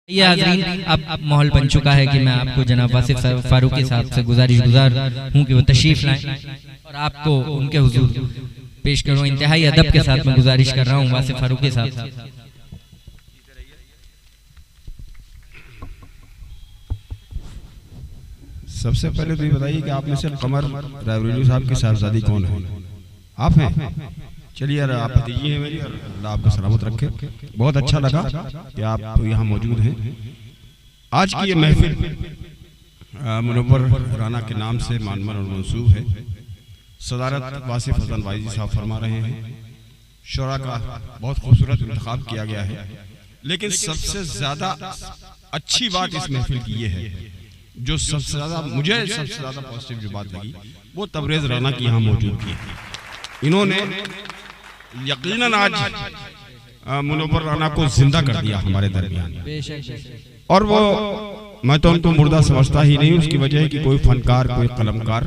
ये हाज़रीन अब माहौल बन चुका है कि मैं आपको जनाब वासिफ फारूकी साहब से गुज़ार हूँ कि वो तशरीफ़ लाएं और आपको उनके हुजूर पेश करूँ। इंतहाई अदब के साथ मैं गुजारिश कर रहा हूँ वासिफ फारूकी साहब से। सबसे पहले तो ये बताइए कि आप में से कमर रायबरेली साहब की साहबजादी कौन है? आप हैं? चलिए यार, आप भतीजी हैं मेरी और अल्लाह आपको सलामत रखे। बहुत अच्छा लगा कि आप यहाँ मौजूद हैं। आज की ये महफिल मुनव्वर राना के नाम से मानमन और मंसूब है। सदारत वासिफ हसन वाइजी साहब फरमा रहे हैं। शोरा का बहुत खूबसूरत इंतखाब किया गया है, लेकिन सबसे ज्यादा अच्छी बात इस महफिल की ये है, जो सबसे ज्यादा मुझे सबसे ज्यादा पॉजिटिव जो बात लगी वो तबरेज राना की यहाँ मौजूद की है। इन्होंने यकीनन आज मुनव्वर राना को जिंदा कर दिया हमारे दरमियान। और वो मैं तो उनको मुर्दा समझता ही नहीं। उसकी वजह है कि कोई फनकार, कोई कलमकार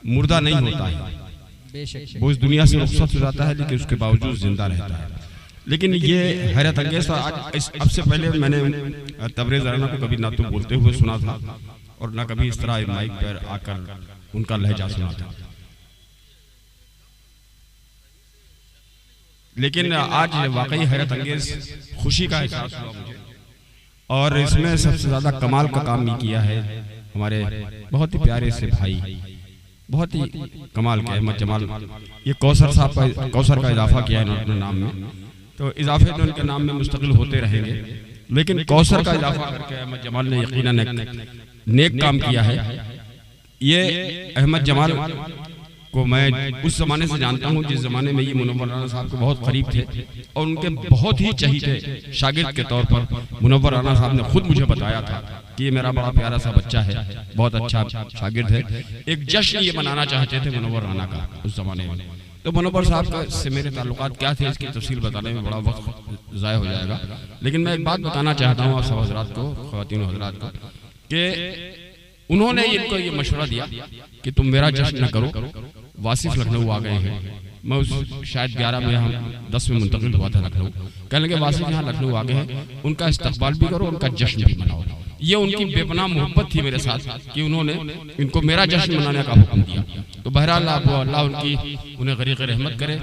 मुर्दा नहीं होता है। वो इस दुनिया से रुखसत हो जाता है, लेकिन उसके बावजूद जिंदा रहता है। लेकिन ये हैरत अंगेज था। आज अब से पहले मैंने तबरेज राना को कभी ना तो बोलते हुए सुना था और ना कभी इस तरह माइक पर आकर उनका लहजा सुना था। लेकिन आज वाकई हैरत अंगेज खुशी का एहसास हुआ मुझे। और इसमें सबसे ज्यादा कमाल का काम ये किया है हमारे बहुत ही प्यारे से भाई, बहुत ही कमाल के अहमद जमाल। ये कौसर साहब का, कौसर का इजाफा किया है अपने नाम में, तो इजाफे तो उनके नाम में मुस्तकिल होते रहेंगे, लेकिन कौसर का इजाफा करके अहमद जमाल ने यकीनन एक नेक काम किया है। ये अहमद जमाल को मैं उस जमाने से जानता हूँ जिस जमाने में ये मुनव्वर राना साहब के बहुत करीब थे और उनके बहुत ही चहीते शागिर्द के तौर पर मुनव्वर राना साहब ने खुद मुझे बताया था कि ये मेरा बड़ा प्यारा सा बच्चा है, बहुत अच्छा शागिर्द है। एक जश्न ये मनाना चाहते थे मुनव्वर राना का उस जमाने में। तो मुनव्वर साहब से मेरे ताल्लुकात क्या थे इसकी तफसील बताने में बड़ा वक्त ज़ाया हो जाएगा, लेकिन मैं एक बात बताना चाहता हूँ आप सब हजरात को, ख़वातीन हजरात को, कि उन्होंने इनको ये मशवरा दिया कि तुम मेरा जश्न न करो, वासिफ लखनऊ आ गए हैं। मैं उस शायद 11 में हम 10 में मुंतकिल हुआ था लखनऊ। कहने लगे वासिफ यहाँ लखनऊ आ गए हैं, उनका इस्तकबाल भी करो, उनका जश्न भी मनाओ। ये उनकी बेपनाह मोहब्बत थी मेरे साथ कि उन्होंने इनको मेरा जश्न मनाने का हुक्म दिया। तो बहरहाल अल्लाह उनकी उन्हें गरीक़ रहमत करे।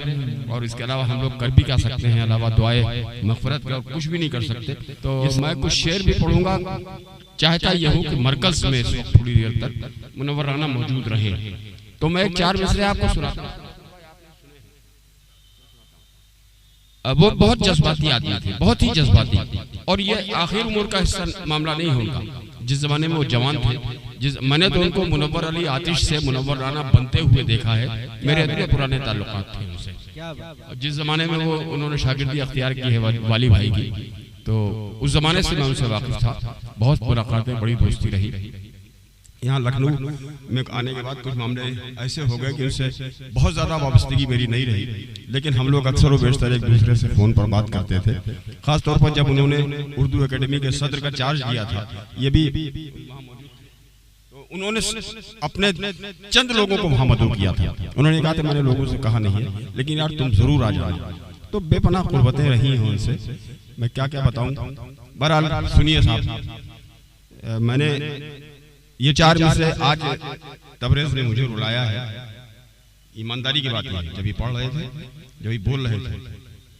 और इसके अलावा हम लोग कर भी क्या सकते हैं, अलावा दुआए मग़फ़िरत का कुछ भी नहीं कर सकते। तो मैं कुछ शेर भी पढ़ूंगा। चाहता यह हूँ कि मरकज़ में थोड़ी देर तक मुनव्वर राना मौजूद रहे, तो मैं 4 मिसरे आपको सुनाता हूँ। वो बहुत जज्बाती आदमी थे, बहुत ही जज्बाती, और ये आखिर उम्र का हिस्सा मामला नहीं है उनका। जिस जमाने में वो जवान थे, मैंने तो उनको मुनव्वर अली आतिश से मुनव्वर राना बनते हुए देखा है। मेरे इतने पुराने ताल्लुकात थे उनसे। जिस जमाने में वो उन्होंने शागिर्दी अख्तियार की है वाली भाई की, तो उस जमाने से मैं उनसे वाकिफ था। बहुत मुलाकातें, बड़ी दोस्ती रही। यहाँ लखनऊ में आने के बाद कुछ मामले ऐसे हो गए कि उनसे बहुत ज़्यादा वाबस्तगी मेरी नहीं रही, लेकिन हम लोग अक्सर व बेशतर एक दूसरे से फ़ोन पर बात करते थे। ख़ास तौर पर जब उन्होंने उर्दू एकेडमी के सदर का चार्ज लिया था, ये भी तो उन्होंने अपने चंद लोगों को वहाँ मदऊ किया था। उन्होंने कहा था मैंने लोगों से कहा नहीं है, लेकिन यार तुम ज़रूर आ जाओ। तो बेपनाह कुर्बतें रही हैं उनसे, मैं क्या क्या बताऊँ। बहरहाल सुनिए साहब, मैंने ये 4 मिसरे आज तबरेज ने मुझे रुलाया है। ईमानदारी की बात है, जब ये पढ़ रहे थे, जब ये बोल रहे थे,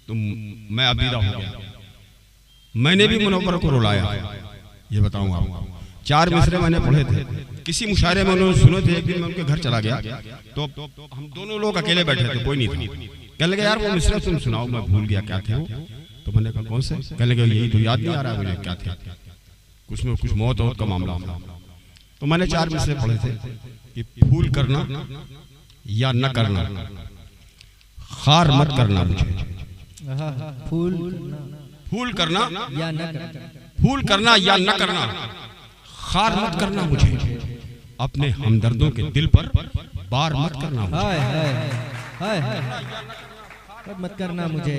तो मैं अबीदा हो गया। मैंने भी मुनव्वर को रुलाया, ये बताऊं आपको। 4 मिसरे मैंने पढ़े थे, किसी मुशायरे में उन्होंने सुने थे। एक दिन मैं उनके घर चला गया, तो हम दोनों लोग अकेले बैठे थे, कोई नहीं था। कहने लगे यार वो मिसरे तुम सुनाओ, मैं भूल गया क्या थे वो। तो मैंने कहा कौन से? कहने लगे यही तो याद नहीं आ रहा मुझे क्या थे, कुछ में कुछ मौत का मामला था। तो मैंने 4 मिसरे पढ़े थे कि फूल करना या न करना, खार मत करना मुझे, फूल करना या न करना, फूल करना या न करना, खार मत करना मुझे, अपने हमदर्दों के दिल पर बार मत करना मत करना मुझे,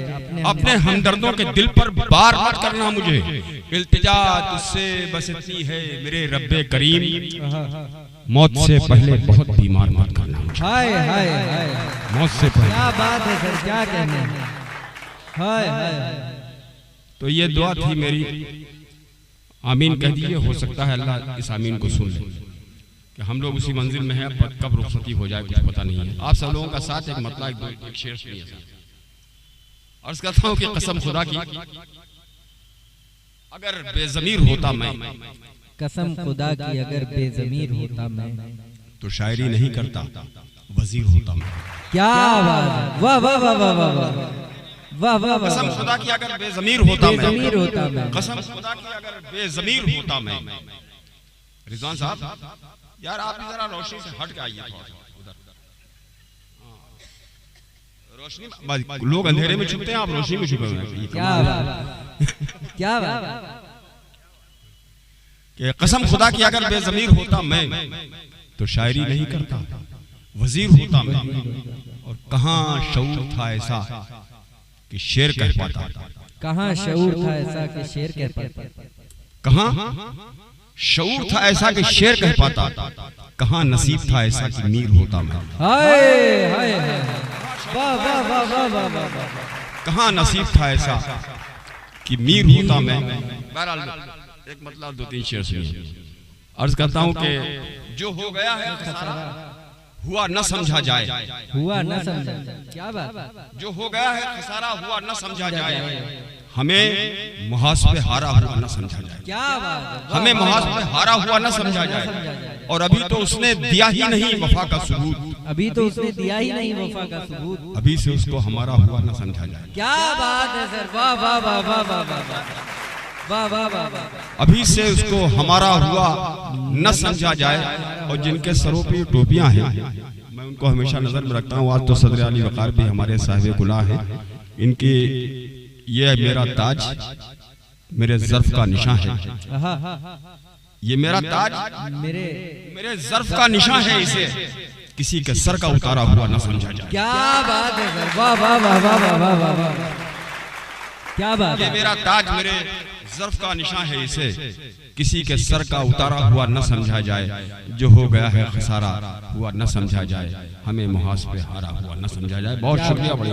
अपने हमदर्दों के दिल पर बार मत करना मुझे। इल्तिजा तुझसे बस इतनी है मेरे रब्बे करीम, मौत से पहले बहुत बीमार मत करना मुझे। हाय हाय हाय, मौत से पहले। क्या बात है सर, क्या कहने। हाय हाय। तो ये दुआ थी मेरी आमीन कह दीजिए, हो सकता है अल्लाह इस आमीन को सुन ले कि हम लोग उसी मंजिल में हैं, पर कब रुखसती हो जाए कुछ पता नहीं है। आप सब लोगों का साथ एक मतलब एक शेर सुनिए। अर्ज करता हूं कि कसम खुदा की अगर बेज़मीर होता मैं, कसम खुदा की अगर बेज़मीर होता मैं, तो शायरी नहीं करता वजीर होता मैं। क्या बात है, वाह वाह वाह वाह वाह वाह वाह वाह। कसम खुदा की अगर बेज़मीर होता मैं, कसम खुदा की अगर बेज़मीर होता मैं। रिजवान साहब यार आप जरा रोशनी से हट के आइए उधर। रोशनी, लोग अंधेरे में छुपते हैं, आप रोशनी में छुपे हुए हैं। क्या बात, क्या बात। कसम खुदा की अगर बेज़मीर होता मैं, तो शायरी नहीं करता वजीर होता मैं। और कहाँ शऊर था ऐसा कि शेर कह पाता, कहाँ शऊर था ऐसा कि शेर कह पाता, कहाँ शऊर था ऐसा कि शेर कह पाता, कहाँ नसीब था ऐसा कि मीर होता मैं। हाय हाय वाह वाह वाह वाह वाह वाह। कहाँ नसीब था ऐसा कि मीर होता मैं। बहरहाल एक मतलब दो तीन शेर सुनिए। अर्ज करता हूँ कि जो हो गया है हुआ न समझा जाए, हुआ न समझा, क्या बात। जो हो गया है खसारा हुआ न समझा जाए, हमें मुहास पे हारा हुआ न समझा जाए। क्या बात, हमें मुहास पे हारा हुआ न समझा जाए। और अभी तो उसने दिया ही नहीं वफा का सबूत, अभी तो उसने दिया ही नहीं वफा का सबूत, अभी से उसको हमारा हुआ न समझा जाए। क्या बात है सर, वाह वाह वाह वाह वाह वाह वाह वाह वाह। अभी से उसको हमारा हुआ न समझा जाए। और जिनके सरों पे टोपियां हैं, मैं उनको हमेशा नजर में रखता हूँ। आज तो सदर अली वकार भी हमारे साहिब कुला हैं। इनकी ये मेरा ताज मेरे ज़र्फ का निशान है, ये मेरा ताज मेरे ज़र्फ का निशान है, इसे किसी के सर का उतारा हुआ न समझा जाए। क्या बात है सर, वाह वाह वाह वाह वाह वाह वाह, क्या बात। ये मेरा ताज मेरे ज़र्फ का निशान है, इसे किसी के सर का उतारा हुआ न समझा जाए। जो हो गया है खसारा हुआ न समझा जाए, हमें मुहास पे हारा हुआ न समझा जाए। बहुत शुक्रिया, बड़ी